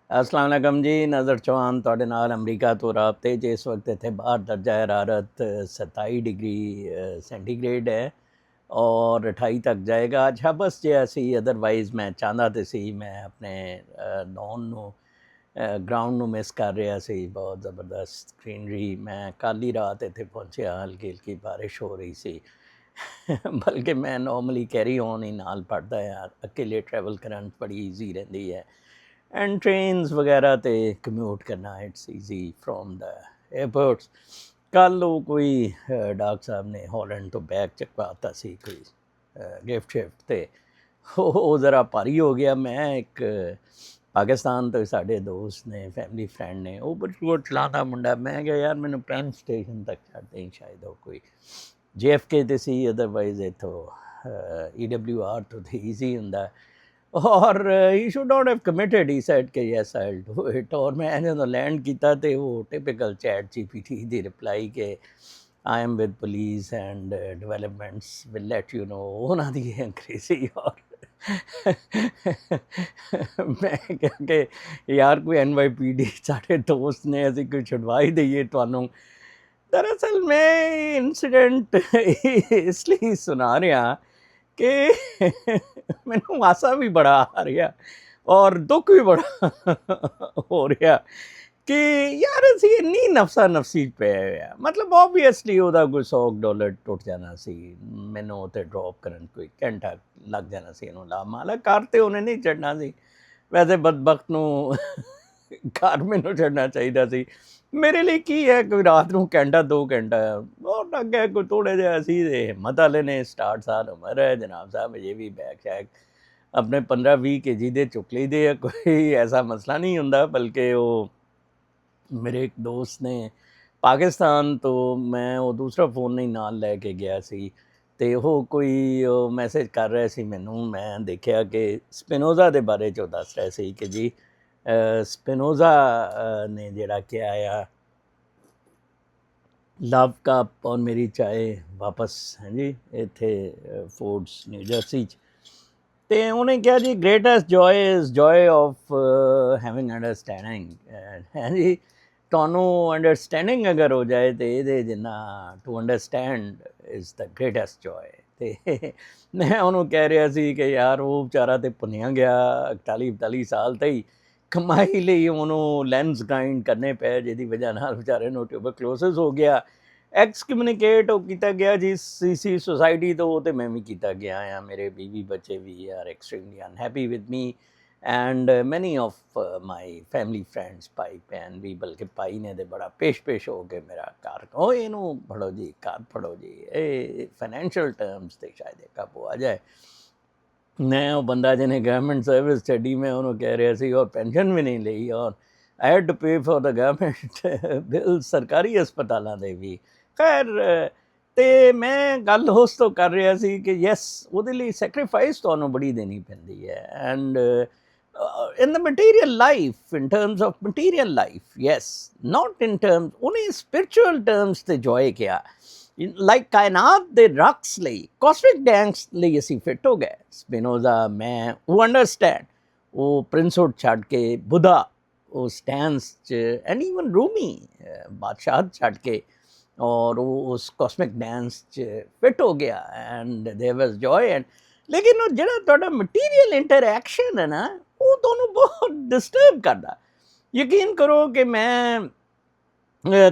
अस्सलाम वालेकुम जी। नज़र चौहान तुहाडे नाल अमरीका तो राबते जिस वक्त इत्थे बाहर दर्जा हरारत 27 डिग्री सेंटीग्रेड है और 28 तक जाएगा। अच्छा बस जिहा सी अदरवाइज़ मैं चाहता तो सी मैं अपने नॉन ਨੂੰ ग्राउंड ਨੂੰ ਮਿਸ ਕਰ ਰਿਹਾ ਸੀ। ਬਹੁਤ ਜ਼ਬਰਦਸਤ ਗ੍ਰੀਨਰੀ। ਮੈਂ ਕੱਲ੍ਹ ਹੀ ਰਾਤ ਇੱਥੇ ਪਹੁੰਚਿਆ, ਹਲਕੀ ਹਲਕੀ ਬਾਰਿਸ਼ ਹੋ ਰਹੀ ਸੀ। ਬਲਕਿ ਮੈਂ ਨੋਰਮਲੀ ਕੈਰੀ ਔਨ ਹੀ ਨਾਲ ਪੜ੍ਹਦਾ ਆ, ਅਕੇਲੇ ਟਰੈਵਲ ਕਰਨ 'ਚ ਬੜੀ ਈਜ਼ੀ ਰਹਿੰਦੀ ਹੈ। ਐਂਡ ਟ੍ਰੇਨਸ ਵਗੈਰਾ 'ਤੇ ਕਮਿਊਟ ਕਰਨਾ it's easy from the airports. ਕੱਲ੍ਹ ਉਹ ਕੋਈ ਡਾਕਟਰ ਸਾਹਿਬ ਨੇ ਹਾਲੈਂਡ ਤੋਂ ਬੈਗ ਚਕਵਾਤਾ ਸੀ ਕੋਈ ਗਿਫਟ ਸ਼ਿਫਟ, ਅਤੇ ਉਹ ਜ਼ਰਾ ਭਾਰੀ ਹੋ ਗਿਆ। ਮੈਂ ਇੱਕ ਪਾਕਿਸਤਾਨ ਤੋਂ ਸਾਡੇ ਦੋਸਤ ਨੇ, ਫੈਮਿਲੀ ਫਰੈਂਡ ਨੇ, ਉਹ ਬਿਲਕੁਲ ਚਲਾਉਂਦਾ ਮੁੰਡਾ। ਮੈਂ ਕਿਹਾ ਯਾਰ ਮੈਨੂੰ ਪ੍ਰਾਈਮ ਸਟੇਸ਼ਨ ਤੱਕ ਛੱਡ ਦੇਈਂ, ਸ਼ਾਇਦ ਉਹ ਕੋਈ JFK 'ਤੇ ਸੀ, ਅਦਰਵਾਈਜ਼ ਇੱਥੋਂ EWR ਤੋਂ ਤਾਂ ਈਜ਼ੀ ਹੁੰਦਾ। और he should not have committed, he said कि yes I will do it. और मैंने तो लैंड किया तो वो टिपिकल ChatGPT की रिप्लाई के I am with police and developments will let you know, उन्होंने दी अंग्रेजी। और मैं क्या कि यार कोई NYPD साढ़े दोस्त ने असी कोई छुड़वा ही दईए तुहानू। दरअसल मैं इंसिडेंट इसलिए सुना रहा कि मैनू हासा भी बड़ा आ रहा और दुख भी बड़ा हो रहा कि यार असी इन्नी नफसा नफसी पे आ। मतलब ऑबवियसली ਉਹਦਾ ਕੋਈ $100 ਟੁੱਟ ਜਾਣਾ ਸੀ, ਮੈਨੂੰ ਉੱਥੇ ਡ੍ਰੌਪ ਕਰਨ ਕੋਈ ਘੰਟਾ ਲੱਗ ਜਾਣਾ ਸੀ। ਇਹਨੂੰ ਲਾ ਮਾਲਾ ਕਰ ਤੇ ਉਹਨੇ ਨਹੀਂ ਚੜ੍ਹਨਾ ਸੀ। ਵੈਸੇ ਬਦਬਖਤ ਨੂੰ ਘਰ ਮੈਨੂੰ ਚੜ੍ਹਨਾ ਚਾਹੀਦਾ ਸੀ। ਮੇਰੇ ਲਈ ਕੀ ਹੈ ਕੋਈ ਰਾਤ ਨੂੰ ਘੰਟਾ 2 ਘੰਟਾ ਬਹੁਤ ਅੱਗੇ ਕੋਈ ਥੋੜ੍ਹਾ ਜਿਹਾ ਅਸੀਂ ਹਿੰਮਤ ਵਾਲੇ ਨੇ। 67 ਸਾਲ ਉਮਰ ਹੈ ਜਨਾਬ ਸਾਹਿਬ, ਅਜੇ ਵੀ ਬੈਗ ਸ਼ੈਗ ਆਪਣੇ 15-20 kg ਦੇ ਚੁੱਕ ਲਈਦੇ ਆ, ਕੋਈ ਐਸਾ ਮਸਲਾ ਨਹੀਂ ਹੁੰਦਾ। ਬਲਕਿ ਉਹ ਮੇਰੇ ਇੱਕ ਦੋਸਤ ਨੇ ਪਾਕਿਸਤਾਨ ਤੋਂ, ਮੈਂ ਉਹ ਦੂਸਰਾ ਫੋਨ ਨਹੀਂ ਨਾਲ ਲੈ ਕੇ ਗਿਆ ਸੀ, ਅਤੇ ਉਹ ਕੋਈ ਮੈਸੇਜ ਕਰ ਰਿਹਾ ਸੀ ਮੈਨੂੰ। ਮੈਂ ਦੇਖਿਆ ਕਿ ਸਪਿਨੋਜ਼ਾ ਦੇ ਬਾਰੇ 'ਚ ਉਹ ਦੱਸ ਰਿਹਾ ਸੀ ਕਿ ਜੀ ਸਪਿਨੋਜ਼ਾ ਨੇ ਜਿਹੜਾ ਕਿਹਾ ਆ ਲਵ ਕੱਪ ਔਰ ਮੇਰੀ ਚਾਏ ਵਾਪਸ ਹੈ ਜੀ ਇੱਥੇ ਫੋਰਡਸ ਨਿਊ ਜਰਸੀ 'ਚ। ਅਤੇ ਉਹਨੇ ਕਿਹਾ ਜੀ greatest joy is joy of having understanding. ਹੈ ਜੀ, ਤੁਹਾਨੂੰ ਅੰਡਰਸਟੈਂਡਿੰਗ ਅਗਰ ਹੋ ਜਾਏ ਤਾਂ ਇਹਦੇ ਜਿੰਨਾ to understand is the greatest joy. ਅਤੇ ਮੈਂ ਉਹਨੂੰ ਕਹਿ ਰਿਹਾ ਸੀ ਕਿ ਯਾਰ ਉਹ ਵਿਚਾਰਾ ਤਾਂ ਭੁੰਨਿਆ ਗਿਆ 41-42 ਸਾਲ 'ਤੇ ਹੀ। ਕਮਾਈ ਲਈ ਉਹਨੂੰ ਲੈਂਸ ਗ੍ਰਾਈਂਡ ਕਰਨੇ ਪਏ, ਜਿਹਦੀ ਵਜ੍ਹਾ ਨਾਲ ਵਿਚਾਰੇ ਨੂੰ ਟਿਊਬਰਕਲੋਸਿਸ ਹੋ ਗਿਆ। ਐਕਸਕਮਿਊਨੀਕੇਟ ਉਹ ਕੀਤਾ ਗਿਆ ਜੀ CC ਸੁਸਾਇਟੀ ਤੋਂ, ਅਤੇ ਮੈਂ ਵੀ ਕੀਤਾ ਗਿਆ ਆ। ਮੇਰੇ ਬੀਵੀ ਬੱਚੇ ਵੀ are extremely unhappy with me and many of my family friends. ਭਾਈ ਭੈਣ ਵੀ, ਬਲਕਿ ਭਾਈ ਨੇ ਤਾਂ ਬੜਾ ਪੇਸ਼ ਹੋ ਕੇ ਮੇਰਾ ਘਰ, ਉਹ ਇਹਨੂੰ ਫੜੋ ਜੀ, ਘਰ ਫੜੋ ਜੀ, ਇਹ ਫਾਈਨੈਂਸ਼ੀਅਲ ਟਰਮਸ 'ਤੇ ਸ਼ਾਇਦ ਇਹ ਕਾਬੂ ਆ ਜਾਏ। ਮੈਂ ਉਹ ਬੰਦਾ ਜਿਹਨੇ ਗਵਰਨਮੈਂਟ ਸਰਵਿਸ ਛੱਡੀ, ਮੈਂ ਉਹਨੂੰ ਕਹਿ ਰਿਹਾ ਸੀ ਔਰ ਪੈਨਸ਼ਨ ਵੀ ਨਹੀਂ ਲਈ, ਔਰ I had to pay for the government bill ਸਰਕਾਰੀ ਹਸਪਤਾਲਾਂ ਦੇ ਵੀ। ਖੈਰ, ਅਤੇ ਮੈਂ ਗੱਲ ਉਸ ਤੋਂ ਕਰ ਰਿਹਾ ਸੀ ਕਿ ਯੈਸ ਉਹਦੇ ਲਈ ਸੈਕਰੀਫਾਈਸ ਤੁਹਾਨੂੰ ਬੜੀ ਦੇਣੀ ਪੈਂਦੀ ਹੈ। And in the material life, in terms of material life, yes, not in terms, ਉਹਨੇ spiritual terms 'ਤੇ joy ਕਿਹਾ। ਲਾਈਕ ਕਾਇਨਾਤ ਦੇ ਰਕਸ ਲਈ, ਕਾਸਮਿਕ ਡੈਂਸ ਲਈ ਅਸੀਂ ਫਿੱਟ ਹੋ ਗਏ। ਸਪਿਨੋਜ਼ਾ, ਮੈਂ, ਉਹ ਅੰਡਰਸਟੈਂਡ, ਉਹ ਪ੍ਰਿੰਸਹੁੱਡ ਛੱਡ ਕੇ ਬੁੱਧਾ, ਉਹ ਸਟੈਂਸ 'ਚ, ਐਂਡ ਈਵਨ ਰੂਮੀ ਬਾਦਸ਼ਾਹਤ ਛੱਡ ਕੇ, ਔਰ ਉਹ ਉਸ ਕਾਸਮਿਕ ਡੈਂਸ 'ਚ ਫਿੱਟ ਹੋ ਗਿਆ। And there was joy. And ਲੇਕਿਨ ਉਹ ਜਿਹੜਾ ਤੁਹਾਡਾ ਮਟੀਰੀਅਲ ਇੰਟਰੈਕਸ਼ਨ ਹੈ ਨਾ, ਉਹ ਤੁਹਾਨੂੰ ਬਹੁਤ ਡਿਸਟਰਬ ਕਰਦਾ। ਯਕੀਨ ਕਰੋ ਕਿ ਮੈਂ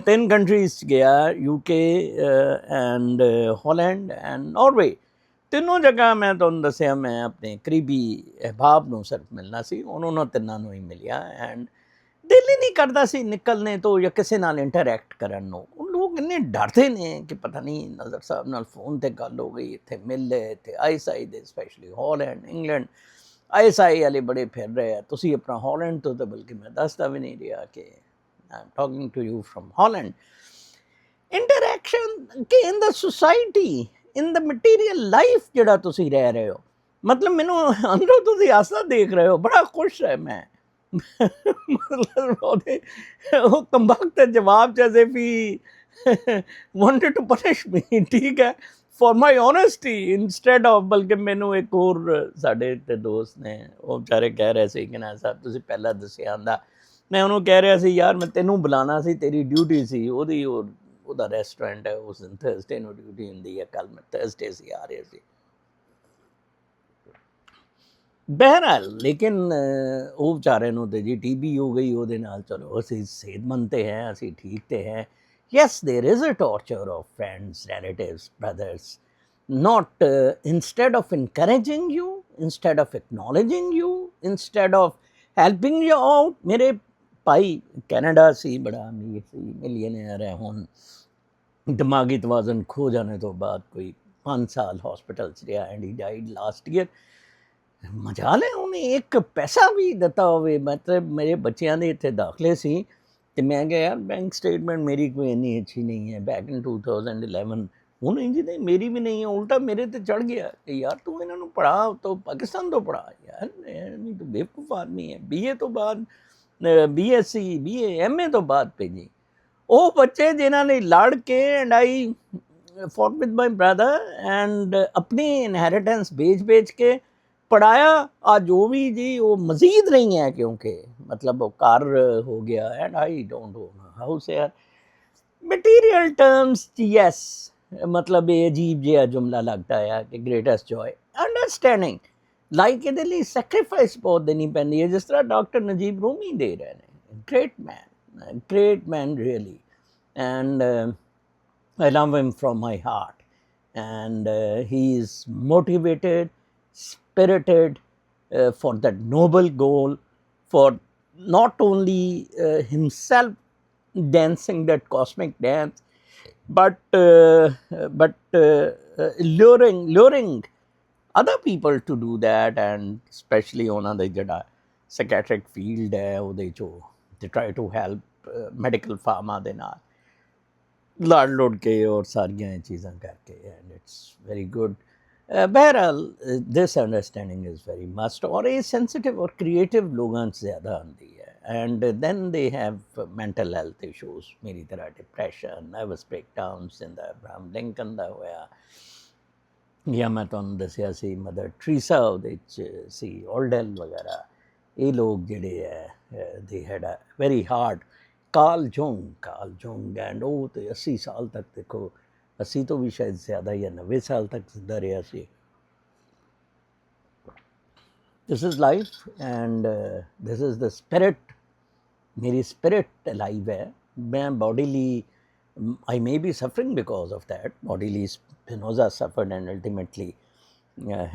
3 ਕੰਟਰੀਜ਼ 'ਚ ਗਿਆ, UK and Holland and Norway. ਤਿੰਨੋਂ ਜਗ੍ਹਾ ਮੈਂ ਤੁਹਾਨੂੰ ਦੱਸਿਆ ਮੈਂ ਆਪਣੇ ਕਰੀਬੀ ਅਹਿਬਾਬ ਨੂੰ ਸਿਰਫ ਮਿਲਣਾ ਸੀ, ਉਹਨਾਂ ਤਿੰਨਾਂ ਨੂੰ ਹੀ ਮਿਲਿਆ। ਐਂਡ ਦਿਲ ਹੀ ਨਹੀਂ ਕਰਦਾ ਸੀ ਨਿਕਲਣੇ ਤੋਂ ਜਾਂ ਕਿਸੇ ਨਾਲ ਇੰਟਰੈਕਟ ਕਰਨ ਨੂੰ। ਉਹ ਲੋਕ ਇੰਨੇ ਡਰਦੇ ਨੇ ਕਿ ਪਤਾ ਨਹੀਂ ਨਜ਼ਰ ਸਾਹਿਬ ਨਾਲ ਫੋਨ 'ਤੇ ਗੱਲ ਹੋ ਗਈ, ਇੱਥੇ ਮਿਲ ਲਏ, ਇੱਥੇ ISI ਦੇ, ਸਪੈਸ਼ਲੀ ਹਾਲੈਂਡ, ਇੰਗਲੈਂਡ ISI ਵਾਲੇ ਬੜੇ ਫਿਰ ਰਹੇ ਆ। ਤੁਸੀਂ ਆਪਣਾ ਹਾਲੈਂਡ ਤੋਂ, ਤਾਂ ਬਲਕਿ ਮੈਂ ਦੱਸਦਾ ਵੀ ਨਹੀਂ ਰਿਹਾ ਕਿ I'm talking to you from Holland. Interaction ਕਿ in the society, in the material life ਜਿਹੜਾ ਤੁਸੀਂ ਰਹਿ ਰਹੇ ਹੋ, ਮਤਲਬ ਮੈਨੂੰ ਅੰਦਰੋਂ ਤੁਸੀਂ ਆਸਾ ਦੇਖ ਰਹੇ ਹੋ, ਬੜਾ ਖੁਸ਼ ਹੈ ਮੈਂ। ਮਤਲਬ ਉਹਦੇ ਉਹ ਕੰਬਖਤ ਜਵਾਬ ਜੈਸੇ ਵੀ wanted to punish me, ਠੀਕ ਹੈ। For my honesty instead of, ਬਲਕਿ ਮੈਨੂੰ ਇੱਕ ਹੋਰ ਸਾਡੇ ਤੇ ਦੋਸਤ ਨੇ, ਉਹ ਵਿਚਾਰੇ ਕਹਿ ਰਹੇ ਸੀ ਕਿ ਨਾ ਸਰ ਤੁਸੀਂ ਪਹਿਲਾਂ ਦੱਸਿਆ ਹੁੰਦਾ। ਮੈਂ ਉਹਨੂੰ ਕਹਿ ਰਿਹਾ ਸੀ ਯਾਰ ਮੈਂ ਤੈਨੂੰ ਬੁਲਾਉਣਾ ਸੀ, ਤੇਰੀ ਡਿਊਟੀ ਸੀ, ਉਹਦਾ ਰੈਸਟੋਰੈਂਟ ਹੈ, ਉਸ ਦਿਨ ਥਰਸਡੇ ਨੂੰ ਡਿਊਟੀ ਹੁੰਦੀ ਹੈ, ਕੱਲ ਮੈਂ ਥਰਸਡੇ ਸੀ ਆ ਰਿਹਾ ਸੀ। ਬਹਿਰਹਾਲ ਲੇਕਿਨ ਉਹ ਵਿਚਾਰੇ ਨੂੰ ਤੇ ਜੀ TB ਹੋ ਗਈ ਉਹਦੇ ਨਾਲ। ਚਲੋ ਅਸੀਂ ਸਿਹਤਮੰਦ ਤੇ ਹੈ, ਅਸੀਂ ਠੀਕ ਤੇ ਹੈ। Yes, there is a torture of friends, relatives, brothers. Not instead of encouraging you, instead of acknowledging you, instead of helping you out. ਮੇਰੇ ਭਾਈ ਕੈਨੇਡਾ ਸੀ, ਬੜਾ ਅਮੀਰ ਸੀ, ਮਿਲੀਅਨਰ ਹੈ। ਹੁਣ ਦਿਮਾਗੀ ਤਵਾਜ਼ਨ ਖੋ ਜਾਣੇ ਤੋਂ ਬਾਅਦ ਕੋਈ 5 ਸਾਲ ਹਸਪੀਟਲ 'ਚ ਰਿਹਾ, and he died last year. ਮਜਾਲ ਹੈ ਉਹਨੇ ਇੱਕ ਪੈਸਾ ਵੀ ਦਿੱਤਾ ਹੋਵੇ। ਮਤਲਬ ਮੇਰੇ ਬੱਚਿਆਂ ਦੇ ਇੱਥੇ ਦਾਖਲੇ ਸੀ ਤੇ ਮੈਂ ਕਿਹਾ ਯਾਰ ਬੈਂਕ ਸਟੇਟਮੈਂਟ ਮੇਰੀ ਕੋਈ ਇੰਨੀ ਅੱਛੀ ਨਹੀਂ ਹੈ, ਬੈਕ ਇਨ 2011। ਹੁਣ ਇੰਜ ਨਹੀਂ, ਮੇਰੀ ਵੀ ਨਹੀਂ ਹੈ, ਉਲਟਾ ਮੇਰੇ ਤੇ ਚੜ ਗਿਆ ਕਿ ਯਾਰ ਤੂੰ ਇਹਨਾਂ ਨੂੰ ਪੜ੍ਹਾ, ਤਾਂ ਪਾਕਿਸਤਾਨ ਤੋਂ ਪੜ੍ਹਾ ਯਾਰ, ਨਹੀਂ ਤੂੰ ਬੇਵਕੂਫ ਆਦਮੀ ਹੈ। BA ਤੋਂ ਬਾਅਦ BSc BA MA ਤੋਂ ਬਾਅਦ ਭੇਜੀ। ਉਹ ਬੱਚੇ ਜਿਨ੍ਹਾਂ ਨੇ ਲੜ ਕੇ and I fought with my brother and ਆਪਣੀ ਇਨਹੈਰੀਟੈਂਸ ਵੇਚ ਕੇ ਪੜਾਇਆ, ਅੱਜ ਉਹ ਵੀ ਜੀ ਉਹ ਮਜ਼ੀਦ ਨਹੀਂ ਹੈ, ਕਿਉਂਕਿ ਮਤਲਬ ਉਹ ਘਰ ਹੋ ਗਿਆ and I don't own house ਯਾਰ। ਮਟੀਰੀਅਲ ਟਰਮਸ ਯੈਸ, ਮਤਲਬ ਇਹ ਅਜੀਬ ਜਿਹਾ ਜੁਮਲਾ ਲੱਗਦਾ ਹੈ ਕਿ ਗ੍ਰੇਟੈਸਟ ਜੋਏ ਅੰਡਰਸਟੈਂਡਿੰਗ, ਲਾਈਕ ਇਹਦੇ ਲਈ ਸੈਕਰੀਫਾਈਸ ਬਹੁਤ ਦੇਣੀ ਪੈਂਦੀ ਹੈ, ਜਿਸ ਤਰ੍ਹਾਂ ਡਾਕਟਰ ਨਜੀਬ ਰੂਮੀ ਦੇ ਰਹੇ ਨੇ। great man really, and I love him from my heart, and he is motivated, spirited for that noble goal, for not only himself dancing that cosmic dance, but luring other people to do that, and especially ਉਹਨਾਂ ਦਾ ਜਿਹੜਾ psychiatric field ਹੈ ਉਹਦੇ 'ਚੋਂ to try to help medical pharma ਦੇ ਨਾਲ ਲੜ ਲੁੜ ਕੇ ਔਰ ਸਾਰੀਆਂ ਚੀਜ਼ਾਂ ਕਰਕੇ, and it's very good. ਬਹਰਹਾਲ this understanding is very must, ਔਰ ਇਹ sensitive ਔਰ creative ਲੋਕਾਂ 'ਚ ਜ਼ਿਆਦਾ ਆਉਂਦੀ ਹੈ, and then they have mental health issues, ਮੇਰੀ ਤਰ੍ਹਾਂ depression, nervous breakdowns, ਜਿੰਦਾ ਅਬਰਾਹਮ ਲਿੰਕਨ ਦਾ ਹੋਇਆ, ਜਾਂ ਮੈਂ ਤੁਹਾਨੂੰ ਦੱਸਿਆ ਸੀ ਮਦਰ ਟਰੀਸਾ ਉਹਦੇ 'ਚ ਸੀ, ਓਲਡੈਲ ਵਗੈਰਾ। ਇਹ ਲੋਕ ਜਿਹੜੇ ਹੈ they had a very hard. Carl Jung and ਉਹ ਤੇ 80 ਸਾਲ ਤੱਕ, ਦੇਖੋ 80 ਤੋਂ ਵੀ ਸ਼ਾਇਦ ਜ਼ਿਆਦਾ ਜਾਂ 90 ਸਾਲ ਤੱਕ ਜ਼ਿੰਦਾ ਰਿਹਾ ਸੀ। This is life and this is the spirit. ਮੇਰੀ ਸਪਿਰਿਟ ਲਾਈਵ ਹੈ। ਮੈਂ bodily I may be suffering because of that. Bodily Spinoza suffered and ultimately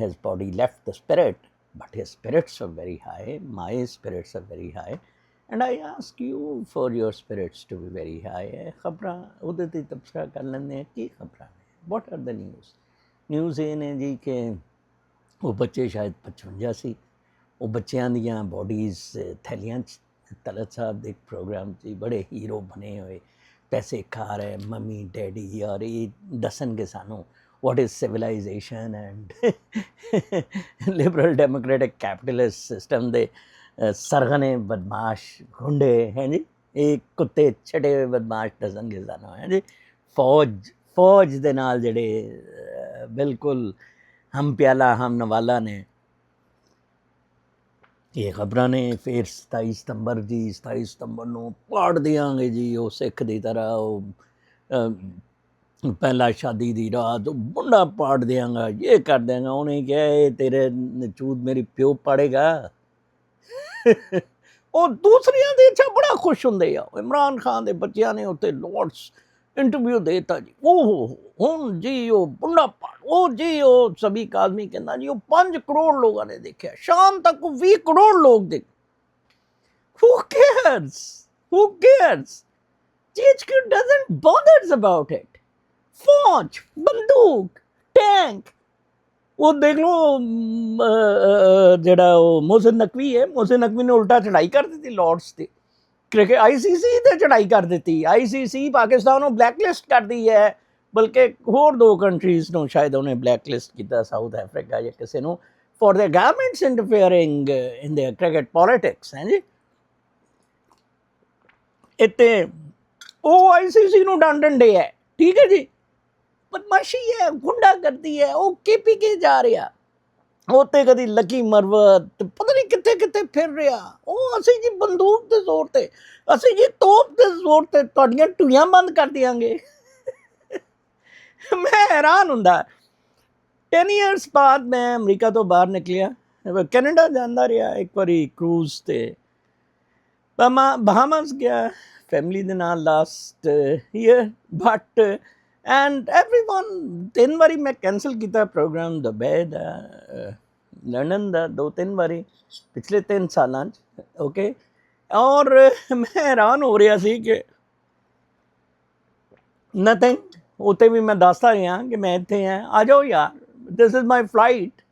his body left the spirit, but his spirits are very high. My spirits are very high, and I ask you for your spirits to be very high. खबरां उहदे ते तबसरा कर लैंदे की खबरां ने। What are the news? News ਇਹ ਨੇ ਜੀ ਕਿ ਉਹ ਬੱਚੇ ਸ਼ਾਇਦ 55 ਸੀ, ਉਹ ਬੱਚਿਆਂ ਦੀਆਂ ਬੋਡੀਜ਼ ਥੈਲੀਆਂ 'ਚ, ਤਲਤ ਸਾਹਿਬ ਦੇ ਪ੍ਰੋਗਰਾਮ 'ਚ ਬੜੇ ਹੀਰੋ ਬਣੇ ਹੋਏ, ਪੈਸੇ ਖਾ ਰਹੇ ਮੰਮੀ ਡੈਡੀ, ਔਰ ਇਹ ਦੱਸਣਗੇ ਸਾਨੂੰ what is civilization and liberal democratic capitalist system ਦੇ ਸਰਗਨੇ ਬਦਮਾਸ਼ ਗੁੰਡੇ ਹੈ ਜੀ, ਇਹ ਕੁੱਤੇ ਛੜੇ ਹੋਏ ਬਦਮਾਸ਼ ਦੱਸਣਗੇ ਸਾਨੂੰ ਹੈ ਜੀ। ਫੌਜ ਦੇ ਨਾਲ ਜਿਹੜੇ ਬਿਲਕੁਲ ਹਮ ਪਿਆਲਾ ਹਮ ਨਵਾਲਾ ਨੇ। ਇਹ ਖਬਰਾਂ ਨੇ। ਫਿਰ 27 ਸਤੰਬਰ ਜੀ, 27 ਸਤੰਬਰ ਨੂੰ ਪਾੜ ਦਿਆਂਗੇ ਜੀ ਉਹ ਸਿੱਖ ਦੀ ਤਰ੍ਹਾਂ, ਉਹ ਪਹਿਲਾ ਸ਼ਾਦੀ ਦੀ ਰਾਤ ਉਹ ਮੁੰਡਾ ਪਾੜ ਦਿਆਂਗਾ, ਇਹ ਕਰ ਦਿਆਂਗਾ। ਉਹਨੇ ਕਿਹਾ ਇਹ ਤੇਰੇ ਨਚੂਦ ਮੇਰੀ ਪਿਓ ਪਾੜੇਗਾ। ਉਹ ਦੂਸਰਿਆਂ ਦੇ ਅੱਛਾ ਬੜਾ ਖੁਸ਼ ਹੁੰਦੇ ਆ। ਇਮਰਾਨ ਖਾਨ ਦੇ ਬੱਚਿਆਂ ਨੇ ਉੱਥੇ ਲੋਟਸ ਇੰਟਰਵਿਊ ਦੇ ਦਿੱਤਾ ਜੀ, ਉਹ ਹੁਣ ਜੀ ਉਹ ਮੁੰਡਾ ਪਾੜ, ਉਹ ਜੀ ਉਹ ਸਭੀ ਕਾਜ਼ਮੀ ਕਹਿੰਦਾ ਜੀ ਉਹ 5 ਕਰੋੜ ਲੋਕਾਂ ਨੇ ਦੇਖਿਆ, ਸ਼ਾਮ ਤੱਕ ਉਹ 20 ਕਰੋੜ ਲੋਕ ਦੇਖ। Who cares? GHQ doesn't bothers about it. फौज, बंदूक, टैंक। वो देख लो ਜਿਹੜਾ ਉਹ मोहसिन नकवी है, मोहसिन नकवी ने उल्टा चढ़ाई कर दी थी लॉर्ड्स ਤੇ, क्रिकेट ICC ਤੇ ਚੜਾਈ ਕਰ ਦਿੱਤੀ। ICC ਪਾਕਿਸਤਾਨ ਨੂੰ ਬਲੈਕਲਿਸਟ ਕਰਦੀ ਹੈ, ਬਲਕਿ ਹੋਰ 2 ਕੰਟਰੀਜ਼ ਨੂੰ ਸ਼ਾਇਦ ਉਹਨੇ ਬਲੈਕਲਿਸਟ ਕੀਤਾ, ਸਾਊਥ ਅਫਰੀਕਾ ਜਾਂ ਕਿਸੇ ਨੂੰ, for their governments interfering in their cricket politics ਹੈ ਜੀ। ਇੱਥੇ ਉਹ ICC ਨੂੰ ਡੰਡੇ ਹੈ, ਠੀਕ ਹੈ ਜੀ। ਬਦਮਾਸ਼ੀ ਹੈ, ਗੁੰਡਾਗਰਦੀ ਹੈ, ਉਹ KPK ਜਾ ਰਿਹਾ, ਉੱਥੇ ਕਦੀ ਲੱਕੀ ਮਰਵਤ ਪਤਾ ਨਹੀਂ ਕਿੱਥੇ ਕਿੱਥੇ ਫਿਰ ਰਿਹਾ। ਉਹ ਅਸੀਂ ਜੀ ਬੰਦੂਕ ਦੇ ਜ਼ੋਰ 'ਤੇ, ਅਸੀਂ ਜੀ ਤੋਪ ਦੇ ਜ਼ੋਰ 'ਤੇ ਤੁਹਾਡੀਆਂ ਟੂਈਆਂ ਬੰਦ ਕਰ ਦਿਆਂਗੇ। ਮੈਂ ਹੈਰਾਨ ਹੁੰਦਾ। 10 years ਬਾਅਦ ਮੈਂ ਅਮਰੀਕਾ ਤੋਂ ਬਾਹਰ ਨਿਕਲਿਆ, ਕੈਨੇਡਾ ਜਾਂਦਾ ਰਿਹਾ ਇੱਕ ਵਾਰੀ ਕਰੂਜ਼ 'ਤੇ, ਬਹਾਮਾਸ ਗਿਆ ਫੈਮਿਲੀ ਦੇ ਨਾਲ last year, but end everyone 3 ਵਾਰੀ ਮੈਂ ਕੈਂਸਲ ਕੀਤਾ ਪ੍ਰੋਗਰਾਮ ਦੁਬਈ ਦਾ, ਲੰਡਨ ਦਾ 2-3 ਵਾਰੀ ਪਿਛਲੇ 3 ਸਾਲਾਂ 'ਚ, ਓਕੇ। ਔਰ ਮੈਂ ਹੈਰਾਨ ਹੋ ਰਿਹਾ ਸੀ ਕਿ ਨਥਿੰਗ, ਉੱਥੇ ਵੀ ਮੈਂ ਦੱਸਦਾ ਰਿਹਾ ਕਿ ਮੈਂ ਇੱਥੇ ਹਾਂ, ਆ ਜਾਓ ਯਾਰ, this is my flight.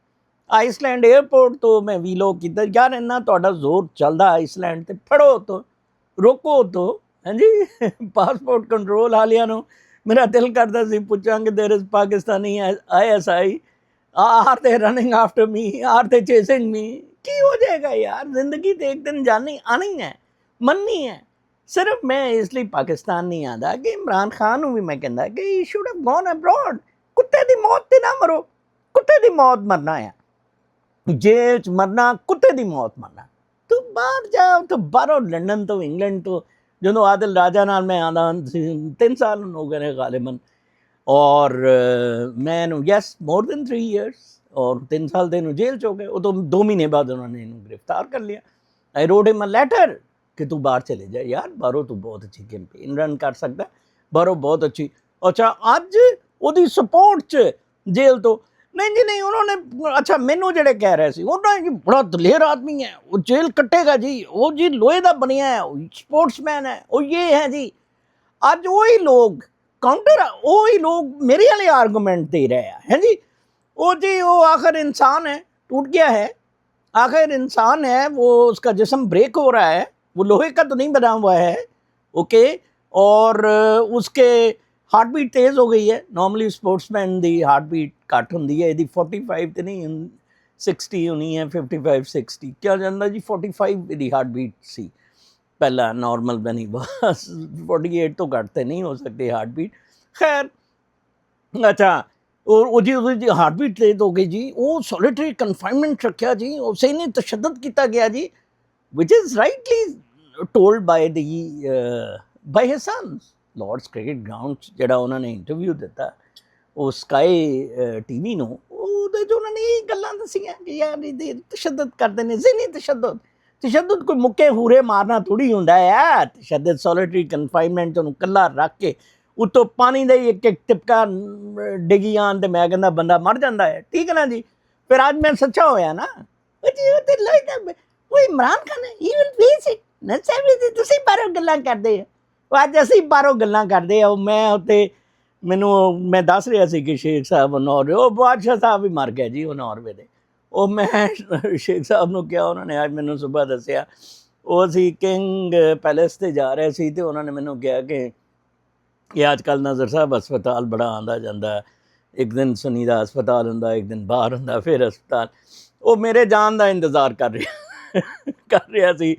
Iceland airport ਤੋਂ ਮੈਂ ਵੀਲੋਗ ਕੀਤਾ, ਯਾਰ ਇੰਨਾ ਤੁਹਾਡਾ ਜ਼ੋਰ ਚੱਲਦਾ ਆਈਸਲੈਂਡ 'ਤੇ, ਫੜੋ ਉੱਥੋਂ, ਰੋਕੋ ਉੱਥੋਂ, ਹਾਂਜੀ। ਪਾਸਪੋਰਟ ਕੰਟਰੋਲ ਵਾਲਿਆਂ ਨੂੰ ਮੇਰਾ ਦਿਲ ਕਰਦਾ ਸੀ ਪੁੱਛਾਂ ਕਿ there is Pakistani ISI, are they running after me, are they chasing me. ਕੀ ਹੋ ਜਾਏਗਾ ਯਾਰ, ਜ਼ਿੰਦਗੀ ਤੇ ਇੱਕ ਦਿਨ ਜਾਣੀ ਆਣੀ ਹੈ, ਮੰਨਣੀ ਹੈ। ਸਿਰਫ ਮੈਂ ਇਸ ਲਈ ਪਾਕਿਸਤਾਨ ਨਹੀਂ ਆਉਂਦਾ ਕਿ ਇਮਰਾਨ ਖਾਨ ਨੂੰ ਵੀ ਮੈਂ ਕਹਿੰਦਾ ਕਿ you should have gone abroad. ਕੁੱਤੇ ਦੀ ਮੌਤ ਤੇ ਨਾ ਮਰੋ, ਕੁੱਤੇ ਦੀ ਮੌਤ ਮਰਨਾ ਆ, ਜੇਲ੍ਹ 'ਚ ਮਰਨਾ, ਕੁੱਤੇ ਦੀ ਮੌਤ ਮਰਨਾ। ਤੂੰ ਬਾਹਰ ਜਾ, ਤੂੰ ਬਾਹਰੋਂ ਲੰਡਨ ਤੋਂ, ਇੰਗਲੈਂਡ ਤੋਂ, ਜਦੋਂ ਆਦਿਲ ਰਾਜਾ ਨਾਲ ਮੈਂ ਆਉਂਦਾ ਸੀ 3 ਸਾਲ ਹੋ ਗਏ ਨੇ ਗਾਲਿਬਨ, ਔਰ ਮੈਨੂੰ ਯੈਸ ਮੋਰ ਦੈਨ 3 years, ਔਰ 3 ਸਾਲ ਦੇ ਨੂੰ ਜੇਲ੍ਹ 'ਚ ਹੋ ਗਏ। ਉਦੋਂ 2 ਮਹੀਨੇ ਬਾਅਦ ਉਹਨਾਂ ਨੇ ਇਹਨੂੰ ਗ੍ਰਿਫਤਾਰ ਕਰ ਲਿਆ। ਆਈ ਰੋਟ ਹਿਮ ਅ ਲੈਟਰ ਕਿ ਤੂੰ ਬਾਹਰ ਚਲੇ ਜਾ ਯਾਰ, ਬਾਹਰੋਂ ਤੂੰ ਬਹੁਤ ਅੱਛੀ ਕੈਂਪੇਨ ਰਨ ਕਰ ਸਕਦਾ, ਬਾਹਰੋਂ ਬਹੁਤ ਅੱਛੀ। ਅੱਛਾ, ਅੱਜ ਉਹਦੀ ਸਪੋਰਟ 'ਚ ਜੇਲ੍ਹ ਤੋਂ ਨਹੀਂ ਜੀ ਨਹੀਂ, ਉਹਨਾਂ ਨੇ ਅੱਛਾ ਮੈਨੂੰ ਜਿਹੜੇ ਕਹਿ ਰਹੇ ਸੀ ਉਹਨਾਂ ਜੀ ਬੜਾ ਦਲੇਰ ਆਦਮੀ ਹੈ, ਉਹ ਜੇਲ੍ਹ ਕੱਟੇਗਾ ਜੀ, ਉਹ ਜੀ ਲੋਹੇ ਦਾ ਬਣਿਆ ਹੈ, ਉਹ ਸਪੋਰਟਸਮੈਨ ਹੈ, ਉਹ ਇਹ ਹੈ ਜੀ। ਅੱਜ ਉਹੀ ਲੋਕ ਕਾਊਂਟਰ, ਉਹੀ ਲੋਕ ਮੇਰੇ वाले आर्गूमेंट दे रहे हैं, है जी। वो जी वो आखिर इंसान है, टूट गया है, आखिर इंसान है, वो उसका जिस्म ब्रेक हो रहा है, वो लोहे का तो नहीं बना हुआ है, ओके। और उसके हार्ट बीट तेज़ हो गई है। नॉर्मली स्पोर्ट्समैन की हार्ट बीट घट होंगी है, यदि 45 तो नहीं 60 होनी है, 55-60 क्या जाता जी, 45 यदि हार्ट बीट सी पहला नॉर्मल बनी, बस 48 तो घट तो नहीं हो सकती हार्ट बीट। खैर अच्छा, और वो जी हार्ट बीट तेज हो गई जी, वो सॉलिटरी कन्फाइनमेंट रखा जी, उसे नहीं तशद्दद किया गया जी, which is rightly told by the by his sons. Lord's cricket ground ਜਿਹੜਾ ਉਹਨਾਂ ਨੇ ਇੰਟਰਵਿਊ ਦਿੱਤਾ ਉਹ ਸਕਾਈ TV ਨੂੰ, ਉਹਦੇ 'ਚ ਉਹਨਾਂ ਨੇ ਇਹ ਗੱਲਾਂ ਦੱਸੀਆਂ ਕਿ ਯਾਰ ਇਹਦੇ ਤਸ਼ੱਦਦ ਕਰਦੇ ਨੇ, ਜ਼ਿਹਨੀ ਤਸ਼ੱਦਦ। ਤਸ਼ੱਦਦ ਕੋਈ ਮੁੱਕੇ ਹੂਰੇ ਮਾਰਨਾ ਥੋੜ੍ਹੀ ਹੁੰਦਾ ਹੈ, ਤਸ਼ੱਦਦ ਸੋਲਿਟਰੀ ਕਨਫਾਈਨਮੈਂਟ, ਉਹਨੂੰ ਇਕੱਲਾ ਰੱਖ ਕੇ ਉੱਤੋਂ ਪਾਣੀ ਦਾ ਇੱਕ ਇੱਕ ਟਿਪਕਾ ਡਿੱਗੀ ਆਉਣ ਤੇ ਮੈਂ ਕਹਿੰਦਾ ਬੰਦਾ ਮਰ ਜਾਂਦਾ ਹੈ, ਠੀਕ ਹੈ ਨਾ ਜੀ। ਫਿਰ ਅੱਜ ਮੈਂ ਸੱਚਾ ਹੋਇਆ ਨਾ, ਉਹ ਜੀ ਉਹ ਤੇ ਲੱਗਦਾ ਉਹ ਇਮਰਾਨ ਖਾਨ ਹੈ, he will face it, nets everything. ਤੁਸੀਂ ਬਾਹਰੋਂ ਗੱਲਾਂ ਕਰਦੇ ਹੋ, ਅੱਜ ਅਸੀਂ ਬਾਹਰੋਂ ਗੱਲਾਂ ਕਰਦੇ ਆ। ਮੈਂ ਉੱਤੇ ਮੈਨੂੰ ਮੈਂ ਦੱਸ ਰਿਹਾ ਸੀ ਕਿ ਸ਼ੇਖ ਸਾਹਿਬ ਨੌਰਵੇ, ਉਹ ਬਾਦਸ਼ਾਹ ਸਾਹਿਬ ਵੀ ਮਰ ਗਿਆ ਜੀ ਉਹ ਨੌਰਵੇ ਦੇ। ਉਹ ਮੈਂ ਸ਼ੇਖ ਸਾਹਿਬ ਨੂੰ ਕਿਹਾ, ਉਹਨਾਂ ਨੇ ਅੱਜ ਮੈਨੂੰ ਸੁਬਾਹ ਦੱਸਿਆ, ਉਹ ਅਸੀਂ ਕਿੰਗ ਪੈਲੇਸ 'ਤੇ ਜਾ ਰਹੇ ਸੀ ਅਤੇ ਉਹਨਾਂ ਨੇ ਮੈਨੂੰ ਕਿਹਾ ਕਿ ਇਹ ਅੱਜ ਕੱਲ੍ਹ ਨਜ਼ਰ ਸਾਹਿਬ ਹਸਪਤਾਲ ਬੜਾ ਆਉਂਦਾ ਜਾਂਦਾ, ਇੱਕ ਦਿਨ ਸੁਨੀ ਦਾ ਹਸਪਤਾਲ ਹੁੰਦਾ, ਇੱਕ ਦਿਨ ਬਾਹਰ ਹੁੰਦਾ, ਫਿਰ ਹਸਪਤਾਲ। ਉਹ ਮੇਰੇ ਜਾਣ ਦਾ ਇੰਤਜ਼ਾਰ ਕਰ ਰਿਹਾ ਸੀ।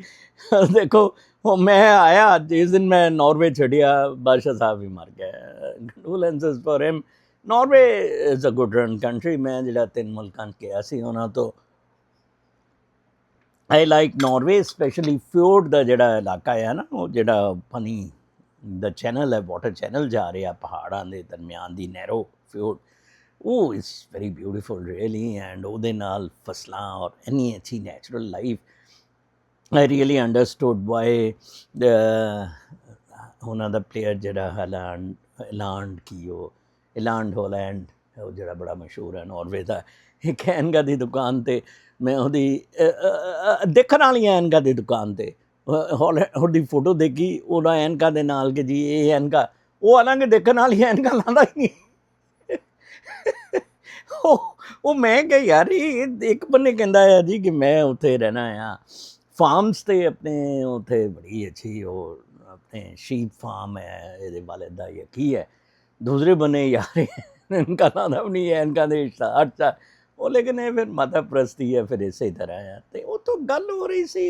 ਦੇਖੋ ਉਹ ਮੈਂ ਆਇਆ ਜਿਸ ਦਿਨ ਮੈਂ ਨੌਰਵੇ ਛੱਡਿਆ, ਬਾਦਸ਼ਾਹ ਸਾਹਿਬ ਵੀ ਮਰ ਗਏ। Condolences for him. Norway is a good run country. ਮੈਂ ਜਿਹੜਾ 3 ਮੁਲਕਾਂ 'ਚ ਗਿਆ ਸੀ ਉਹਨਾਂ ਤੋਂ ਆਈ ਲਾਈਕ ਨੌਰਵੇ, ਸਪੈਸ਼ਲੀ ਫਿਓਰਡ ਦਾ ਜਿਹੜਾ ਇਲਾਕਾ ਹੈ ਨਾ, ਉਹ ਜਿਹੜਾ ਪਾਣੀ ਦਾ ਚੈਨਲ ਹੈ, ਵਾਟਰ ਚੈਨਲ ਜਾ ਰਿਹਾ ਪਹਾੜਾਂ ਦੇ ਦਰਮਿਆਨ ਦੀ ਨੈਰੋ ਫਿਓਰਡ, ਉਹ is very beautiful really. And ਉਹਦੇ ਨਾਲ ਫਸਲਾਂ ਔਰ ਇੰਨੀ ਅੱਛੀ natural life. I really understood why ਉਹਨਾਂ ਦਾ ਪਲੇਅਰ ਜਿਹੜਾ ਇਲਾਂਡ ਕੀ ਉਹ ਇਲਾਂਡ ਹੋਲੈਂਡ, ਉਹ ਜਿਹੜਾ ਬੜਾ ਮਸ਼ਹੂਰ ਹੈ ਨੌਰਵੇ ਦਾ, ਇੱਕ ਐਨਕਾਂ ਦੀ ਦੁਕਾਨ 'ਤੇ ਮੈਂ ਉਹਦੀ ਦੇਖਣ ਵਾਲੀਆਂ ਐਨਕਾਂ ਦੀ ਦੁਕਾਨ 'ਤੇ ਉਹਦੀ ਫੋਟੋ ਦੇਖੀ, ਉਹਨਾਂ ਐਨਕਾਂ ਦੇ ਨਾਲ ਕਿ ਜੀ ਇਹ ਐਨਕਾਂ, ਉਹ ਹਾਲਾਂਕਿ ਦੇਖਣ ਵਾਲੀਆਂ ਐਨਕਾਂ ਲਾਉਂਦਾ ਹੀ ਨਹੀਂ। ਉਹ ਮੈਂ ਕਿਹਾ ਯਾਰ ਇਹ ਇੱਕ ਬੰਨੇ ਕਹਿੰਦਾ ਆ ਜੀ ਕਿ ਮੈਂ ਉੱਥੇ ਰਹਿਣਾ ਆ ਫਾਰਮਸ 'ਤੇ ਆਪਣੇ, ਉੱਥੇ ਬੜੀ ਅੱਛੀ ਉਹ ਆਪਣੇ ਸ਼ੀਪ ਫਾਰਮ ਹੈ, ਇਹਦੇ ਵਾਲੇ ਦਾ ਇਹ ਕੀ ਹੈ। ਦੂਸਰੇ ਬੰਨੇ ਯਾਰ ਇਨਕਾ ਲਾਉਂਦਾ ਵੀ ਨਹੀਂ ਹੈ, ਇਨਕਾ ਦੇ ਅੱਛਾ ਉਹ, ਲੇਕਿਨ ਇਹ ਫਿਰ ਮਾਤਾ ਪ੍ਰਸਤੀ ਹੈ, ਫਿਰ ਇਸੇ ਤਰ੍ਹਾਂ ਹੈ। ਅਤੇ ਉਹ ਤੋਂ ਗੱਲ ਹੋ ਰਹੀ ਸੀ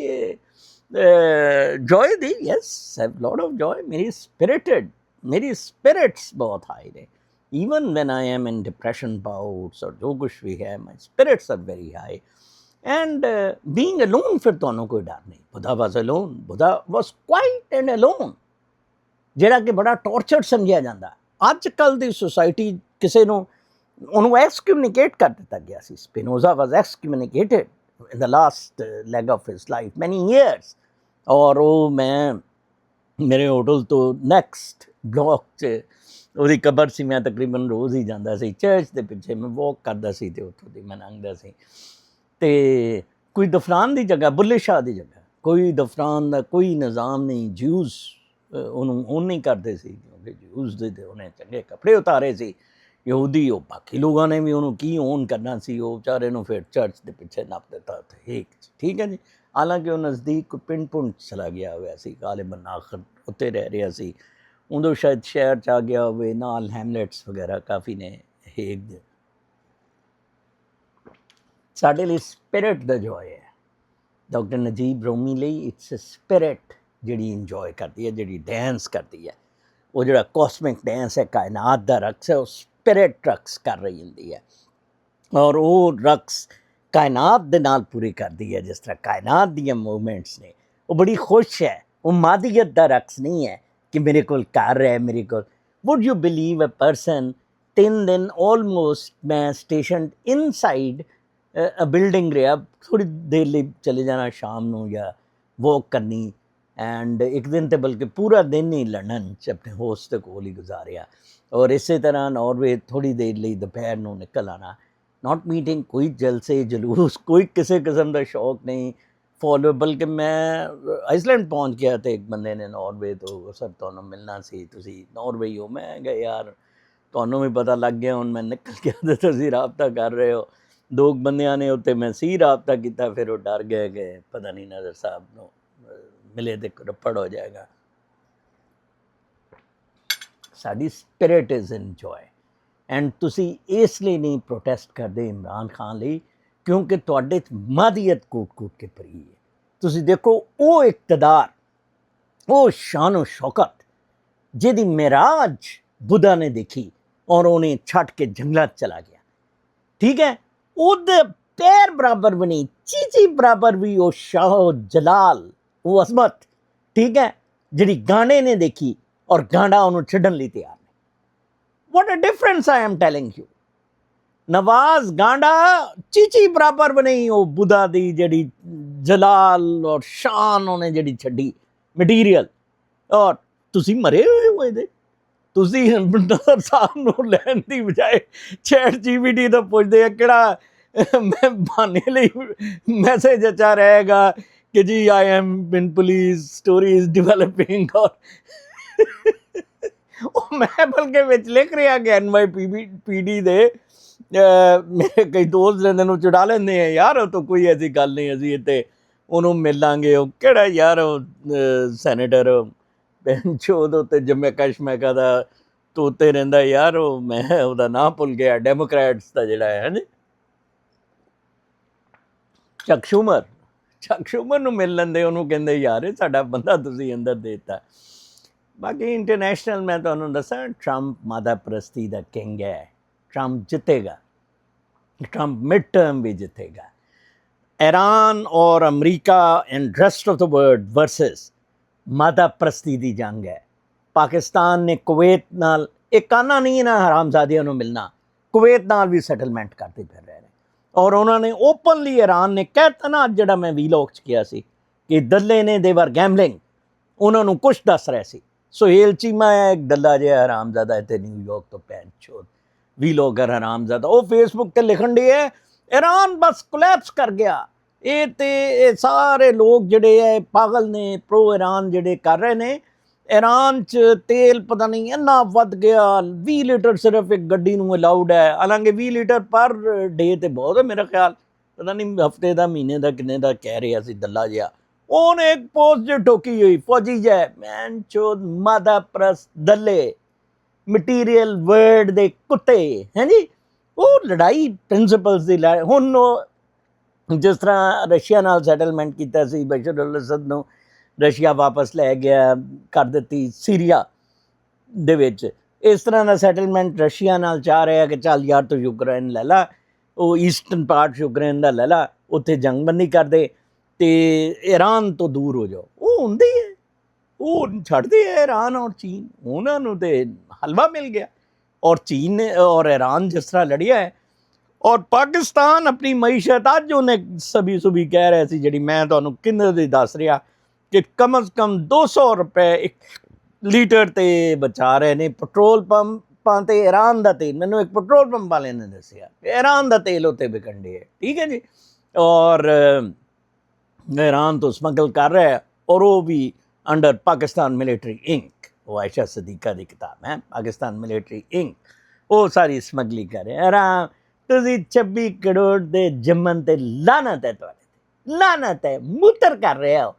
joy the. Yes have lot of joy. ਮੇਰੀ ਸਪਿਰਿਟਸ ਬਹੁਤ ਹਾਈ ਨੇ। even when I am in depression bouts or जो कुछ भी है, my spirits are very high. And being alone, फिर ਤੁਹਾਨੂੰ ਕੋਈ ਡਰ ਨਹੀਂ. Buddha was alone. Buddha was quiet and alone. ਜਿਹੜਾ ਕਿ ਬੜਾ ਟੌਰਚਰ ਸਮਝਿਆ ਜਾਂਦਾ. ਅੱਜ ਕੱਲ੍ਹ ਦੀ ਸੋਸਾਇਟੀ ਕਿਸੇ ਨੂੰ ਉਹਨੂੰ ਐਕਸਕਮਿਊਨੀਕੇਟ ਕਰ ਦਿੱਤਾ ਗਿਆ ਸੀ. Spinoza was excommunicated in the last leg of his life, many years. ਔਰ ਉਹ ਮੈਂ ਮੇਰੇ ਹੋਟਲ ਤੋਂ ਨੈਕਸਟ ਬਲੌਕ 'ਚ ਉਹਦੀ ਕਬਰ ਸੀ. ਮੈਂ ਤਕਰੀਬਨ ਰੋਜ਼ ਹੀ ਜਾਂਦਾ ਸੀ. ਚਰਚ ਦੇ ਪਿੱਛੇ ਮੈਂ ਵਾਕ ਕਰਦਾ ਸੀ ਅਤੇ ਉੱਥੋਂ ਦੀ ਮੈਂ ਲੰਘਦਾ ਸੀ. ਅਤੇ ਕੋਈ ਦਫਨਾਨ ਦੀ ਜਗ੍ਹਾ, ਬੁੱਲੇ ਸ਼ਾਹ ਦੀ ਜਗ੍ਹਾ, ਕੋਈ ਦਫਨਾਨ ਦਾ ਕੋਈ ਨਿਜ਼ਾਮ ਨਹੀਂ. ਜਿਊਜ਼ ਉਹਨੂੰ ਓਨ ਨਹੀਂ ਕਰਦੇ ਸੀ, ਕਿਉਂਕਿ ਜਿਊਜ਼ ਦੇ ਉਹਨੇ ਚੰਗੇ ਕੱਪੜੇ ਉਤਾਰੇ ਸੀ. ਯਹੂਦੀ ਉਹ ਬਾਕੀ ਲੋਕਾਂ ਨੇ ਵੀ ਉਹਨੂੰ ਕੀ ਓਨ ਕਰਨਾ ਸੀ. ਉਹ ਵਿਚਾਰੇ ਨੂੰ ਫਿਰ ਚਰਚ ਦੇ ਪਿੱਛੇ ਨੱਪ ਦਿੱਤਾ ਉੱਥੇ. ਠੀਕ ਹੈ ਜੀ. ਹਾਲਾਂਕਿ ਉਹ ਨਜ਼ਦੀਕ ਪਿੰਡ ਪੁੰਡ ਚਲਾ ਗਿਆ ਹੋਇਆ ਸੀ. ਗਾਲਿਬਨ ਆਖਰ ਉੱਤੇ ਰਹਿ ਰਿਹਾ ਸੀ. ਉਦੋਂ ਸ਼ਾਇਦ ਸ਼ਹਿਰ 'ਚ ਆ ਗਿਆ ਹੋਵੇ, ਨਾਲ ਹੈਮਲੇਟਸ ਵਗੈਰਾ ਕਾਫੀ ਨੇ ਹੇਗ ਦੇ. ਸਾਡੇ ਲਈ ਸਪਿਰਿਟ ਦਾ ਜੋਏ ਹੈ. ਡਾਕਟਰ ਨਜੀਬ ਰੂਮੀ ਲਈ ਇਟਸ ਅ ਸਪਿਰਿਟ ਜਿਹੜੀ ਇੰਜੋਏ ਕਰਦੀ ਹੈ, ਜਿਹੜੀ ਡੈਂਸ ਕਰਦੀ ਹੈ. ਉਹ ਜਿਹੜਾ ਕੋਸਮਿਕ ਡੈਂਸ ਹੈ, ਕਾਇਨਾਤ ਦਾ ਰਕਸ ਹੈ, ਉਹ ਸਪਿਰਿਟ ਰਕਸ ਕਰ ਰਹੀ ਹੁੰਦੀ ਹੈ. ਔਰ ਉਹ ਰਕਸ ਕਾਇਨਾਤ ਦੇ ਨਾਲ ਪੂਰੀ ਕਰਦੀ ਹੈ. ਜਿਸ ਤਰ੍ਹਾਂ ਕਾਇਨਾਤ ਦੀਆਂ ਮੂਵਮੈਂਟਸ ਨੇ, ਉਹ ਬੜੀ ਖੁਸ਼ ਹੈ. ਉਹ ਮਾਦੀਅਤ ਦਾ ਰਕਸ ਨਹੀਂ ਹੈ ਕਿ ਮੇਰੇ ਕੋਲ ਕਰ ਹੈ, ਮੇਰੇ ਕੋਲ. Would you believe a person 3 ਦਿਨ ਆਲਮੋਸਟ ਮੈਂ ਸਟੇਸ਼ਨ ਇਨਸਾਈਡ ਬਿਲਡਿੰਗ ਰਿਹਾ, ਥੋੜ੍ਹੀ ਦੇਰ ਲਈ ਚਲੇ ਜਾਣਾ ਸ਼ਾਮ ਨੂੰ ਜਾਂ ਵਾਕ ਕਰਨੀ. ਐਂਡ ਇੱਕ ਦਿਨ ਤਾਂ ਬਲਕਿ ਪੂਰਾ ਦਿਨ ਹੀ ਲੰਡਨ 'ਚ ਆਪਣੇ ਹੋਸਟ ਦੇ ਕੋਲ ਹੀ ਗੁਜ਼ਾਰਿਆ. ਔਰ ਇਸੇ ਤਰ੍ਹਾਂ ਨਾਰਵੇ ਥੋੜ੍ਹੀ ਦੇਰ ਲਈ ਦੁਪਹਿਰ ਨੂੰ ਨਿਕਲ ਆਉਣਾ. ਨਾਟ ਮੀਟਿੰਗ, ਕੋਈ ਜਲਸੇ ਜਲੂਸ, ਕੋਈ ਕਿਸੇ ਕਿਸਮ ਦਾ ਸ਼ੌਕ ਨਹੀਂ ਫੋਲੋ. ਬਲਕਿ ਮੈਂ ਆਈਸਲੈਂਡ ਪਹੁੰਚ ਗਿਆ ਅਤੇ ਇੱਕ ਬੰਦੇ ਨੇ ਨਾਰਵੇ ਤੋਂ, ਸਰ ਤੁਹਾਨੂੰ ਮਿਲਣਾ ਸੀ, ਤੁਸੀਂ ਨਾਰਵੇ ਹੋ? ਮੈਂ ਕਿਹਾ ਯਾਰ ਤੁਹਾਨੂੰ ਵੀ ਪਤਾ ਲੱਗ ਗਿਆ ਹੁਣ ਮੈਂ ਨਿਕਲ ਗਿਆ ਅਤੇ ਤੁਸੀਂ ਰਾਬਤਾ ਕਰ ਰਹੇ ਹੋ. 2 ਬੰਦਿਆਂ ਨੇ ਉੱਤੇ ਮੈਂ ਸੀ ਰਾਬਤਾ ਕੀਤਾ, ਫਿਰ ਉਹ ਡਰ ਗਏ ਕਿ ਪਤਾ ਨਹੀਂ ਨਜ਼ਰ ਸਾਹਿਬ ਨੂੰ ਮਿਲੇ ਤੇ ਰੱਪੜ ਹੋ ਜਾਏਗਾ. ਸਾਡੀ ਸਪਿਰਿਟ ਇਜ਼ ਇੰਜੋਏ. ਐਂਡ ਤੁਸੀਂ ਇਸ ਲਈ ਨਹੀਂ ਪ੍ਰੋਟੈਸਟ ਕਰਦੇ ਇਮਰਾਨ ਖਾਨ ਲਈ, ਕਿਉਂਕਿ ਤੁਹਾਡੇ 'ਚ ਮਾਦੀਅਤ ਕੂਟ ਕੇ ਭਰੀ ਹੈ. ਤੁਸੀਂ ਦੇਖੋ ਉਹ ਇਕਤਦਾਰ, ਉਹ ਸ਼ਾਨ ਸ਼ੌਕਤ ਜਿਹਦੀ ਮਿਰਾਜ ਬੁੱਧਾ ਨੇ ਦੇਖੀ ਔਰ ਉਹਨੇ ਛੱਡ ਕੇ ਜੰਗਲਾਂ 'ਚ ਚਲਾ ਗਿਆ. ਠੀਕ ਹੈ, ਉਹਦੇ ਪੈਰ ਬਰਾਬਰ ਵੀ ਨਹੀਂ, ਚੀਚੀ ਬਰਾਬਰ ਵੀ ਉਹ ਸ਼ਾਹ ਜਲਾਲ, ਉਹ ਅਜ਼ਮਤ, ਠੀਕ ਹੈ, ਜਿਹੜੀ ਗਾਂਡੇ ਨੇ ਦੇਖੀ ਔਰ ਗਾਂਡਾ ਉਹਨੂੰ ਛੱਡਣ ਲਈ ਤਿਆਰ ਨੇ. What a difference I am telling you. Nawaz ਗਾਂਡਾ ਚੀਚੀ ਬਰਾਬਰ ਵੀ ਨਹੀਂ ਉਹ ਬੁੱਧਾ ਦੀ ਜਿਹੜੀ ਜਲਾਲ ਔਰ ਸ਼ਾਨ ਉਹਨੇ ਜਿਹੜੀ ਛੱਡੀ ਮਟੀਰੀਅਲ. ਔਰ ਤੁਸੀਂ ਮਰੇ ਹੋਏ ਇਹਦੇ. ਤੁਸੀਂ ਨਜ਼ਰ ਸਾਹਿਬ ਨੂੰ ਲੈਣ ਦੀ ਬਜਾਏ ਚੈਟ GPT ਤੋਂ ਪੁੱਛਦੇ ਆ ਕਿਹੜਾ ਮੈਂ ਬਹਾਨੇ ਲਈ ਮੈਸੇਜ ਅੱਛਾ ਰਹੇਗਾ ਕਿ ਜੀ I am in police, story is developing. ਔਰ ਉਹ ਮੈਂ ਬਲਕਿ ਵਿੱਚ ਲਿਖ ਰਿਹਾ ਕਿ NYPD ਦੇ ਮੇਰੇ ਕਈ ਦੋਸਤ ਰਹਿੰਦੇ ਨੂੰ ਚੁੜਾ ਲੈਂਦੇ ਆ, ਯਾਰ ਉਹ ਤਾਂ ਕੋਈ ਐਸੀ ਗੱਲ ਨਹੀਂ, ਅਸੀਂ ਇੱਥੇ ਉਹਨੂੰ ਮਿਲਾਂਗੇ. ਉਹ ਕਿਹੜਾ ਯਾਰ ਉਹ ਸੈਨੇਟਰ ਚੋਦ ਉੱਤੇ ਜੰਮੂ ਕਸ਼ਮੀਰ ਦਾ ਤੋਤੇ ਰਹਿੰਦਾ ਯਾਰ, ਉਹ ਮੈਂ ਉਹਦਾ ਨਾਂ ਭੁੱਲ ਗਿਆ, ਡੈਮੋਕ੍ਰੈਟਸ ਦਾ ਜਿਹੜਾ ਹੈ ਨਾ ਚੱਕ ਸ਼ੂਮਰ ਨੂੰ ਮਿਲ ਲੈਂਦੇ, ਉਹਨੂੰ ਕਹਿੰਦੇ ਯਾਰ ਇਹ ਸਾਡਾ ਬੰਦਾ ਤੁਸੀਂ ਅੰਦਰ ਦੇ ਦਿੱਤਾ. ਬਾਕੀ ਇੰਟਰਨੈਸ਼ਨਲ ਮੈਂ ਤੁਹਾਨੂੰ ਦੱਸਾਂ, ਟਰੰਪ ਮਾਦਾ ਪ੍ਰਸਤੀ ਦਾ ਕਿੰਗ ਹੈ. ਟਰੰਪ ਜਿੱਤੇਗਾ, ਟਰੰਪ ਮਿਡ ਟਰਮ ਵੀ ਜਿੱਤੇਗਾ. ਈਰਾਨ ਔਰ America and rest of the world versus ਮਾਦਾ ਪ੍ਰਸਤੀ ਦੀ ਜੰਗ ਹੈ. ਪਾਕਿਸਤਾਨ ਨੇ ਕੁਵੈਤ ਨਾਲ, ਇੱਕ ਕਾਨਾ ਨਹੀਂ ਨਾ ਹਰਾਮਜ਼ਾਦਿਆਂ ਨੂੰ ਮਿਲਣਾ, ਕੁਵੈਤ ਨਾਲ ਵੀ ਸੈਟਲਮੈਂਟ ਕਰਦੇ ਫਿਰ ਰਹੇ ਨੇ. ਔਰ ਉਹਨਾਂ ਨੇ ਓਪਨਲੀ ਈਰਾਨ ਨੇ ਕਹਿਤਾ ਨਾ, ਜਿਹੜਾ ਮੈਂ ਵੀਲੌਗ 'ਚ ਕਿਹਾ ਸੀ ਕਿ ਦੱਲੇ ਨੇ ਦੇਵਰ ਗੈਮਲਿੰਗ, ਉਹਨਾਂ ਨੂੰ ਕੁਛ ਦੱਸ ਰਹੇ ਸੀ. ਸੁਹੇਲ ਚੀਮਾ ਹੈ ਇੱਕ ਦੱਲਾ ਜਿਹਾ ਹਰਾਮਜ਼ਾਦਾ ਇੱਥੇ ਨਿਊਯਾਰਕ ਤੋਂ, ਭੈਣ ਚੋਦ ਵੀਲੋਗਰ ਹਰਾਮਜ਼ਾਦਾ, ਉਹ ਫੇਸਬੁੱਕ 'ਤੇ ਲਿਖਣ ਦੇ ਹੈ ਈਰਾਨ ਬਸ ਕੋਲੈਪਸ ਕਰ ਗਿਆ. ਇਹ ਸਾਰੇ ਲੋਕ ਜਿਹੜੇ ਹੈ ਪਾਗਲ ਨੇ, ਪ੍ਰੋ ਈਰਾਨ ਜਿਹੜੇ ਕਰ ਰਹੇ ਨੇ. ਈਰਾਨ 'ਚ ਤੇਲ ਪਤਾ ਨਹੀਂ ਇੰਨਾ ਵੱਧ ਗਿਆ, 20 ਲੀਟਰ ਸਿਰਫ ਇੱਕ ਗੱਡੀ ਨੂੰ ਅਲਾਊਡ ਹੈ. ਹਾਲਾਂਕਿ 20 ਲੀਟਰ ਪਰ ਡੇ ਤੇ ਬਹੁਤ ਹੈ ਮੇਰਾ ਖਿਆਲ, ਪਤਾ ਨਹੀਂ ਹਫਤੇ ਦਾ ਮਹੀਨੇ ਦਾ ਕਿੰਨੇ ਦਾ ਕਹਿ ਰਿਹਾ ਸੀ ਦੱਲਾ ਜਿਹਾ. ਉਹਨੇ ਇੱਕ ਪੋਸਟ ਜੋ ਠੋਕੀ ਹੋਈ, ਫੌਜੀ ਜੈ ਮੈਨ ਚੋਦ ਮਾਦਾ ਪ੍ਰਸ ਦੱਲੇ ਮਟੀਰੀਅਲ ਵਰਡ ਦੇ ਕੁੱਤੇ ਹੈ ਜੀ. ਉਹ ਲੜਾਈ ਪ੍ਰਿੰਸੀਪਲਸ ਦੀ ਲੜਾਈ. ਹੁਣ ਉਹ ਜਿਸ ਤਰ੍ਹਾਂ ਰਸ਼ੀਆ ਨਾਲ ਸੈਟਲਮੈਂਟ ਕੀਤਾ ਸੀ, ਬਸ਼ਰ ਅਲ ਅਸਦ ਨੂੰ ਰਸ਼ੀਆ ਵਾਪਸ ਲੈ ਗਿਆ, ਕਰ ਦਿੱਤੀ ਸੀਰੀਆ ਦੇ ਵਿੱਚ, ਇਸ ਤਰ੍ਹਾਂ ਦਾ ਸੈਟਲਮੈਂਟ ਰਸ਼ੀਆ ਨਾਲ ਚਾਹ ਰਿਹਾ ਕਿ ਚੱਲ ਯਾਰ ਤੂੰ ਯੂਕਰੇਨ ਲੈ ਲਾ, ਉਹ ਈਸਟਰਨ ਪਾਰਟ ਯੂਕਰੇਨ ਦਾ ਲੈ ਲਾ, ਉੱਥੇ ਜੰਗਬੰਦੀ ਕਰ ਦੇ ਤੇ ਈਰਾਨ ਤੋਂ ਦੂਰ ਹੋ ਜਾਓ। ਉਹ ਹੁੰਦੀ ਹੈ, ਉਹ ਛੱਡਦੇ ਹੈ ਈਰਾਨ ਔਰ ਚੀਨ, ਉਹਨਾਂ ਨੂੰ ਤੇ ਹਲਵਾ ਮਿਲ ਗਿਆ। ਔਰ ਚੀਨ ਨੇ ਔਰ ਈਰਾਨ ਜਿਸ ਤਰ੍ਹਾਂ ਲੜਿਆ ਹੈ, ਔਰ ਪਾਕਿਸਤਾਨ ਆਪਣੀ ਮਈਸ਼ਤ ਅੱਜ ਉਹਨੇ ਸਭੀ ਸੁਭੀ ਕਹਿ ਰਿਹਾ ਸੀ, ਜਿਹੜੀ ਮੈਂ ਤੁਹਾਨੂੰ ਕਿੰਨੇ ਦੀ ਦੱਸ ਰਿਹਾ ਕਿ ਕਮ ਅਜ਼ ਕਮ 200 ਰੁਪਏ ਇੱਕ ਲੀਟਰ ਤੇ ਬਚਾ ਰਹੇ ਨੇ। ਪੈਟਰੋਲ ਪੰਪਾਂ ਤੇ ਈਰਾਨ ਦਾ ਤੇਲ, ਮੈਨੂੰ ਇੱਕ ਪੈਟਰੋਲ ਪੰਪ ਵਾਲੇ ਨੇ ਦੱਸਿਆ ਈਰਾਨ ਦਾ ਤੇਲ ਉੱਤੇ ਵਿਕਣ ਡਿਆ, ਠੀਕ ਹੈ ਜੀ। ਔਰ ईरान तो स्मगल कर रहा है, और वो भी अंडर पाकिस्तान मिलिट्री इंक। वो आयशा सदीका की किताब है, पाकिस्तान मिलिट्री इंक, वो सारी स्मगलिंग कर रहे हैं। आराम तुसी 26 करोड़ दे जमन ते लानत है, तुहाडे लानत है, मूतर कर रहे हो।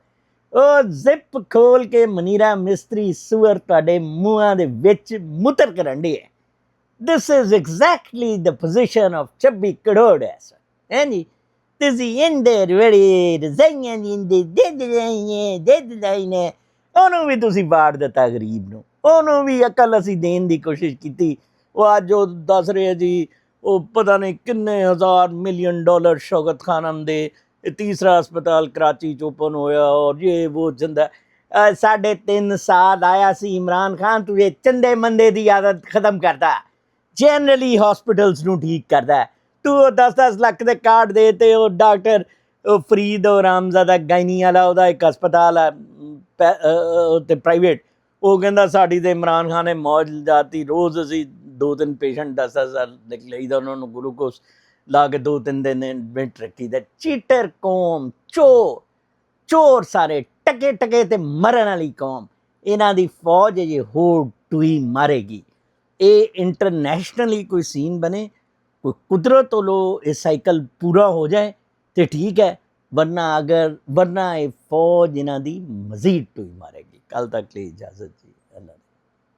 ਉਹ ਜ਼ਿਪ ਖੋਲ ਕੇ ਮਨੀਰਾ ਮਿਸਤਰੀ ਸੂਅਰ ਤੁਹਾਡੇ ਮੂੰਹਾਂ ਦੇ ਵਿੱਚ ਮੁੱਤਰ ਕਰਨ ਦੀ ਹੈ। This is exactly the position of 26 crore ਹੈ ਜੀ। ਤੁਸੀਂ ਇੰਦਰ ਬੜੀ ਰਜ਼ਾਈਆਂ ਦੀ ਦੇ ਨੇ, ਉਹਨੂੰ ਵੀ ਤੁਸੀਂ ਵਾੜ ਦਿੱਤਾ ਗਰੀਬ ਨੂੰ, ਉਹਨੂੰ ਵੀ ਅਕਲ ਅਸੀਂ ਦੇਣ ਦੀ ਕੋਸ਼ਿਸ਼ ਕੀਤੀ। ਉਹ ਅੱਜ ਉਹ ਦੱਸ ਰਹੇ ਜੀ ਉਹ ਪਤਾ ਨਹੀਂ ਕਿੰਨੇ ਹਜ਼ਾਰ ਮਿਲੀਅਨ ਡਾਲਰ ਸ਼ੌਕਤ ਖਾਨਮ ਦੇ तीसरा अस्पताल कराची च ओपन होया, और ये वो चंदा 3.5 साल आया सी इमरान खान, तू ये चंदे मंदे की आदत खत्म करता, जनरली हॉस्पिटल्स नूं ठीक करता। तू 10-10 लाख के कार्ड दे ते वो डॉक्टर फरीद और रामजादा गायनी वाला ਉਹਦਾ एक अस्पताल है प्राइवेट, ਉਹ ਕਹਿੰਦਾ ਸਾਡੀ ਤੇ ਇਮਰਾਨ ਖਾਨ ਨੇ ਮੌਜ ਲਾਤੀ, ਰੋਜ਼ ਅਸੀਂ 2-3 ਪੇਸ਼ੈਂਟ 10 ਹਜ਼ਾਰ ਲਿਖ ਲਈਦਾ, ਉਹਨਾਂ ਨੂੰ ਗਲੂਕੋਸ ਲਾ ਕੇ 2-3 ਦਿਨ ਮਿੰਟ ਰੱਖੀ ਦਾ। ਚੀਟਰ ਕੌਮ, ਚੋਰ ਸਾਰੇ ਟਕੇ ਟਕੇ ਤੇ ਮਰਨ ਵਾਲੀ ਕੌਮ, ਇਹਨਾਂ ਦੀ ਫੌਜ ਜੇ ਹੋਰ ਟੂਈ ਮਾਰੇਗੀ। ਇਹ ਇੰਟਰਨੈਸ਼ਨਲੀ ਕੋਈ ਸੀਨ ਬਣੇ, ਕੋਈ ਕੁਦਰਤ ਵੱਲੋਂ ਇਹ ਸਾਈਕਲ ਪੂਰਾ ਹੋ ਜਾਏ ਤੇ ਠੀਕ ਹੈ, ਵਰਨਾ ਇਹ ਫੌਜ ਇਹਨਾਂ ਦੀ ਮਜ਼ੀਦ ਟੂਈ ਮਾਰੇਗੀ। ਕੱਲ ਤੱਕ ਲਈ ਇਜਾਜ਼ਤ ਜੀ, ਅੱਲਾ।